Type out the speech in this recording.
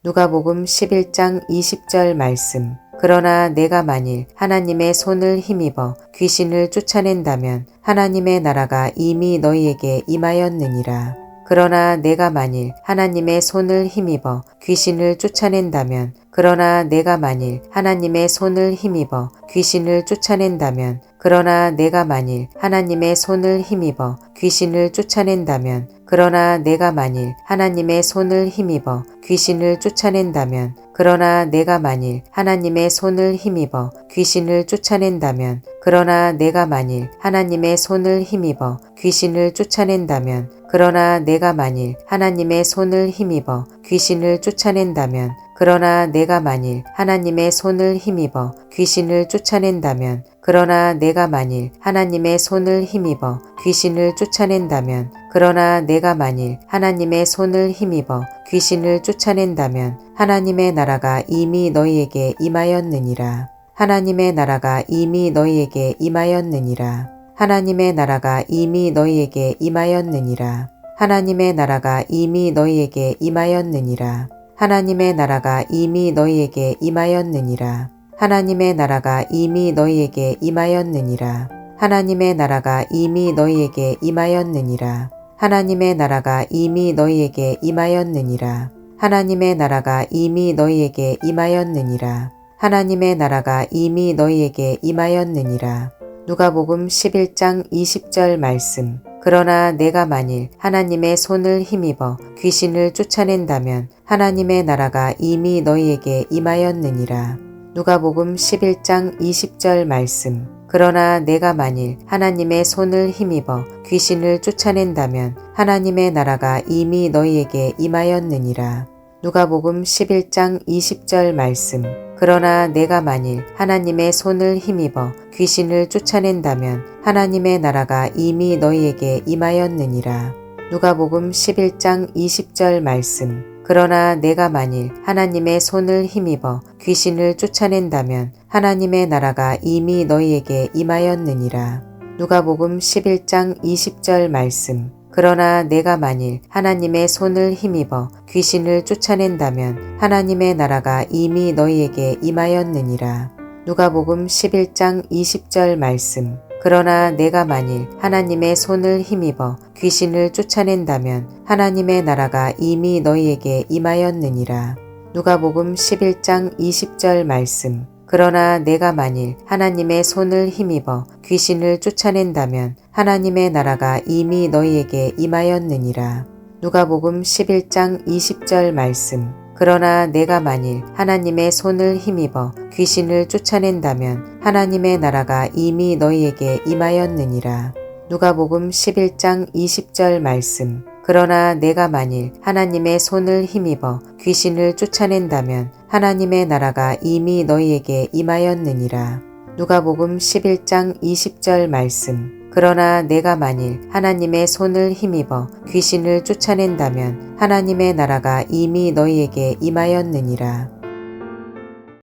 누가복음 11장 20절 말씀. 그러나 내가 만일 하나님의 손을 힘입어 귀신을 쫓아낸다면 하나님의 나라가 이미 너희에게 임하였느니라. 그러나 내가 만일 하나님의 손을 힘입어 귀신을 쫓아낸다면 그러나 내가 만일 하나님의 손을 힘입어 귀신을 쫓아낸다면 그러나 내가 만일 하나님의 손을 힘입어 귀신을 쫓아낸다면 그러나 내가 만일 하나님의 손을 힘입어 귀신을 쫓아낸다면 그러나 내가 만일 하나님의 손을 힘입어 귀신을 쫓아낸다면 그러나 내가 만일 하나님의 손을 힘입어 귀신을 쫓아낸다면 그러나 내가 만일 하나님의 손을 힘입어 귀신을 쫓아낸다면 그러나 내가 만일 하나님의 손을 힘입어 귀신을 쫓아낸다면 그러나 내가 만일 하나님의 손을 힘입어 귀신을 쫓아낸다면 그러나 내가 만일 하나님의 손을 힘입어 귀신을 쫓아낸다면 하나님의 나라가 이미 너희에게 임하였느니라. 하나님의 나라가 이미 너희에게 임하였느니라. 하나님의 나라가 이미 너희에게 임하였느니라. 하나님의 나라가 이미 너희에게 임하였느니라. 하나님의 나라가 이미 너희에게 임하였느니라. 하나님의 나라가 이미 너희에게 임하였느니라. 하나님의 나라가 이미 너희에게 임하였느니라. 하나님의 나라가 이미 너희에게 임하였느니라. 하나님의 나라가 이미 너희에게 임하였느니라. 하나님의 나라가 이미 너희에게 임하였느니라. 누가복음 11장 20절 말씀. 그러나 내가 만일 하나님의 손을 힘입어 귀신을 쫓아낸다면 하나님의 나라가 이미 너희에게 임하였느니라. 누가복음 11장 20절 말씀. 그러나 내가 만일 하나님의 손을 힘입어 귀신을 쫓아낸다면 하나님의 나라가 이미 너희에게 임하였느니라. 누가복음 11장 20절 말씀. 그러나 내가 만일 하나님의 손을 힘입어 귀신을 쫓아낸다면 하나님의 나라가 이미 너희에게 임하였느니라. 누가복음 11장 20절 말씀. 그러나 내가 만일 하나님의 손을 힘입어 귀신을 쫓아낸다면 하나님의 나라가 이미 너희에게 임하였느니라. 누가복음 11장 20절 말씀. 그러나 내가 만일 하나님의 손을 힘입어 귀신을 쫓아낸다면 하나님의 나라가 이미 너희에게 임하였느니라. 누가복음 11장 20절 말씀. 그러나 내가 만일 하나님의 손을 힘입어 귀신을 쫓아낸다면 하나님의 나라가 이미 너희에게 임하였느니라. 누가복음 11장 20절 말씀. 그러나 내가 만일 하나님의 손을 힘입어 귀신을 쫓아낸다면 하나님의 나라가 이미 너희에게 임하였느니라. 누가복음 11장 20절 말씀. 그러나 내가 만일 하나님의 손을 힘입어 귀신을 쫓아낸다면 하나님의 나라가 이미 너희에게 임하였느니라. 누가복음 11장 20절 말씀. 그러나 내가 만일 하나님의 손을 힘입어 귀신을 쫓아낸다면 하나님의 나라가 이미 너희에게 임하였느니라. 누가복음 11장 20절 말씀. 그러나 내가 만일 하나님의 손을 힘입어 귀신을 쫓아낸다면 하나님의 나라가 이미 너희에게 임하였느니라.